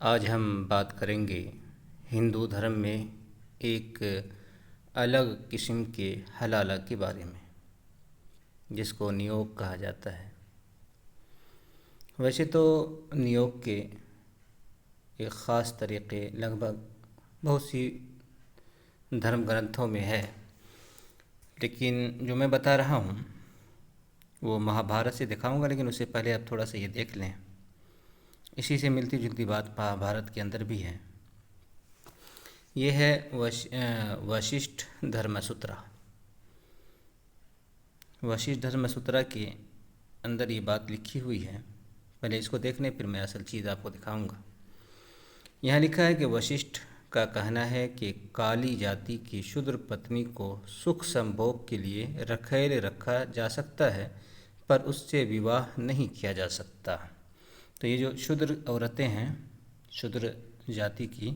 आज हम बात करेंगे हिंदू धर्म में एक अलग किस्म के हलाला के बारे में, जिसको नियोग कहा जाता है। वैसे तो नियोग के एक ख़ास तरीक़े लगभग बहुत सी धर्म ग्रंथों में है, लेकिन जो मैं बता रहा हूँ वो महाभारत से दिखाऊंगा। लेकिन उससे पहले आप थोड़ा सा ये देख लें, इसी से मिलती जुलती बात महाभारत के अंदर भी है। ये है वशिष्ठ धर्मसूत्रा। वशिष्ठ धर्मसूत्रा के अंदर ये बात लिखी हुई है। पहले इसको देखने फिर मैं असल चीज़ आपको दिखाऊंगा। यहाँ लिखा है कि वशिष्ठ का कहना है कि काली जाति की शूद्र पत्नी को सुख संभोग के लिए रखेल रखा जा सकता है, पर उससे विवाह नहीं किया जा सकता। तो ये जो शूद्र औरतें हैं, शूद्र जाति की,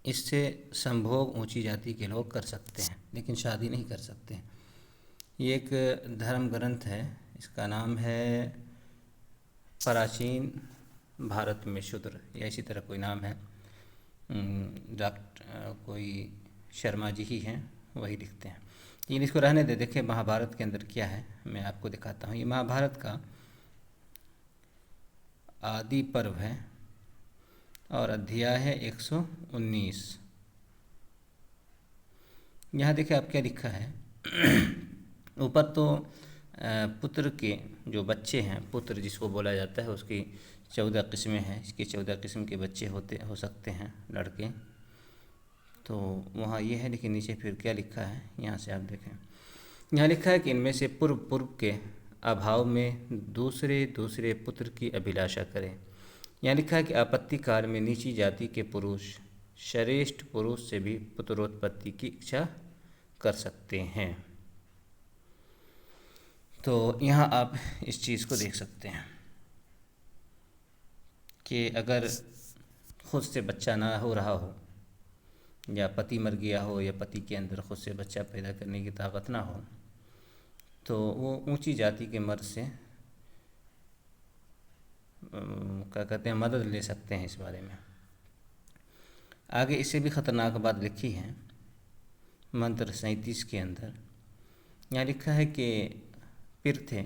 इससे संभोग ऊंची जाति के लोग कर सकते हैं, लेकिन शादी नहीं कर सकते। ये एक धर्म ग्रंथ है, इसका नाम है प्राचीन भारत में शूद्र, या इसी तरह कोई नाम है। डॉक्टर कोई शर्मा जी ही हैं, वही लिखते हैं। लेकिन इसको रहने दे। देखें महाभारत के अंदर क्या है, मैं आपको दिखाता हूँ। ये महाभारत का आदि पर्व है और अध्याय है 119। यहाँ देखें आप क्या लिखा है। ऊपर तो पुत्र के जो बच्चे हैं, पुत्र जिसको बोला जाता है, उसकी 14 किस्में हैं। इसके 14 किस्म के बच्चे हो सकते हैं, लड़के। तो वहाँ ये है, लेकिन नीचे फिर क्या लिखा है यहाँ से आप देखें। यहाँ लिखा है कि इनमें से पूर्व के अभाव में दूसरे पुत्र की अभिलाषा करें। यहाँ लिखा है कि आपत्ति काल में नीची जाति के पुरुष श्रेष्ठ पुरुष से भी पुत्रोत्पत्ति की इच्छा कर सकते हैं। तो यहाँ आप इस चीज़ को देख सकते हैं कि अगर खुद से बच्चा ना हो रहा हो, या पति मर गया हो, या पति के अंदर खुद से बच्चा पैदा करने की ताकत ना हो, तो वो ऊंची जाति के मर्द से क्या कहते हैं, मदद ले सकते हैं। इस बारे में आगे इससे भी ख़तरनाक बात लिखी है मंत्र 37 के अंदर। यहाँ लिखा है कि पृथे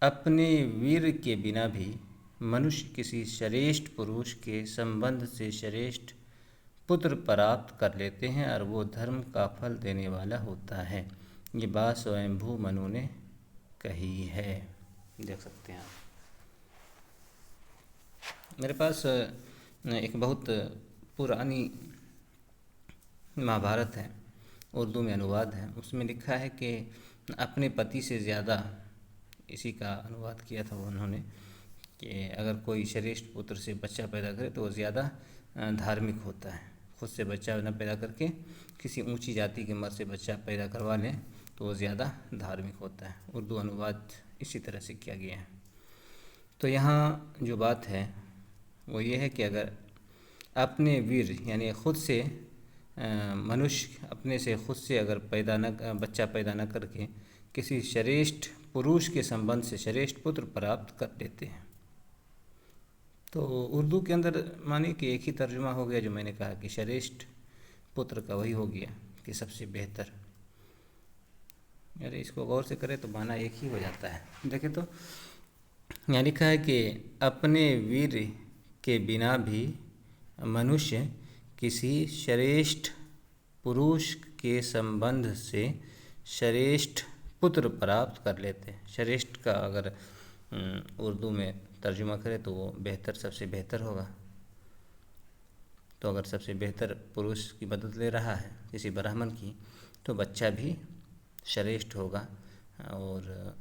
अपने वीर के बिना भी मनुष्य किसी श्रेष्ठ पुरुष के संबंध से श्रेष्ठ पुत्र प्राप्त कर लेते हैं और वो धर्म का फल देने वाला होता है। ये बात स्वयंभू मनु ने कही है, देख सकते हैं आप। मेरे पास एक बहुत पुरानी महाभारत है, उर्दू में अनुवाद है। उसमें लिखा है कि अपने पति से ज़्यादा, इसी का अनुवाद किया था उन्होंने, कि अगर कोई श्रेष्ठ पुत्र से बच्चा पैदा करे तो वो ज़्यादा धार्मिक होता है। खुद से बच्चा न पैदा करके किसी ऊंची जाति के मर्द से बच्चा पैदा करवा लें तो वो ज़्यादा धार्मिक होता है। उर्दू अनुवाद इसी तरह से किया गया है। तो यहाँ जो बात है वो ये है कि अगर अपने वीर यानी खुद से मनुष्य अपने से खुद से अगर बच्चा पैदा न करके किसी श्रेष्ठ पुरुष के संबंध से श्रेष्ठ पुत्र प्राप्त कर लेते हैं, तो उर्दू के अंदर माने कि एक ही तर्जुमा हो गया जो मैंने कहा कि श्रेष्ठ पुत्र का वही हो गया कि सबसे बेहतर। अरे इसको गौर से करें तो माना एक ही हो जाता है। देखें तो यहाँ लिखा है कि अपने वीर के बिना भी मनुष्य किसी श्रेष्ठ पुरुष के संबंध से श्रेष्ठ पुत्र प्राप्त कर लेते हैं। श्रेष्ठ का अगर उर्दू में तर्जुमा करें तो वो बेहतर, सबसे बेहतर होगा। तो अगर सबसे बेहतर पुरुष की मदद ले रहा है किसी ब्राह्मण की, तो बच्चा भी श्रेष्ठ होगा। और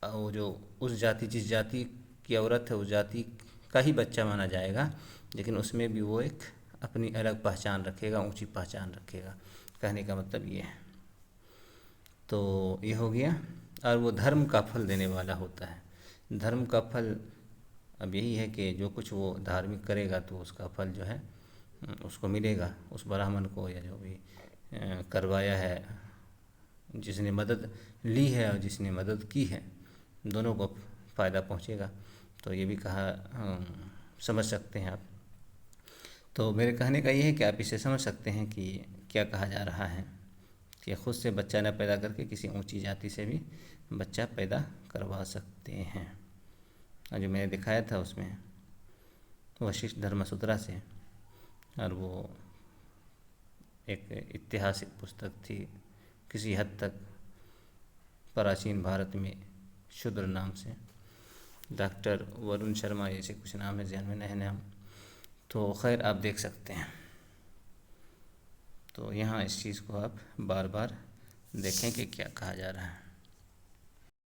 वो जो उस जाति, जिस जाति की औरत है, उस जाति का ही बच्चा माना जाएगा, लेकिन उसमें भी वो एक अपनी अलग पहचान रखेगा, ऊंची पहचान रखेगा। कहने का मतलब ये है। तो ये हो गया। और वो धर्म का फल देने वाला होता है। धर्म का फल अब यही है कि जो कुछ वो धार्मिक करेगा तो उसका फल जो है उसको मिलेगा, उस ब्राह्मण को या जो भी करवाया है, जिसने मदद ली है और जिसने मदद की है, दोनों को फ़ायदा पहुँचेगा। तो ये भी कहा समझ सकते हैं आप। तो मेरे कहने का ये है कि आप इसे समझ सकते हैं कि क्या कहा जा रहा है कि खुद से बच्चा न पैदा करके किसी ऊंची जाति से भी बच्चा पैदा करवा सकते हैं। और जो मैंने दिखाया था उसमें वशिष्ठ धर्मसूत्रा से, और वो एक ऐतिहासिक पुस्तक थी किसी हद तक प्राचीन भारत में, शूद्र नाम से, डॉक्टर वरुण शर्मा ऐसे कुछ नाम है, ध्यान में नहीं नाम। तो खैर आप देख सकते हैं। तो यहाँ इस चीज़ को आप बार बार देखें कि क्या कहा जा रहा है।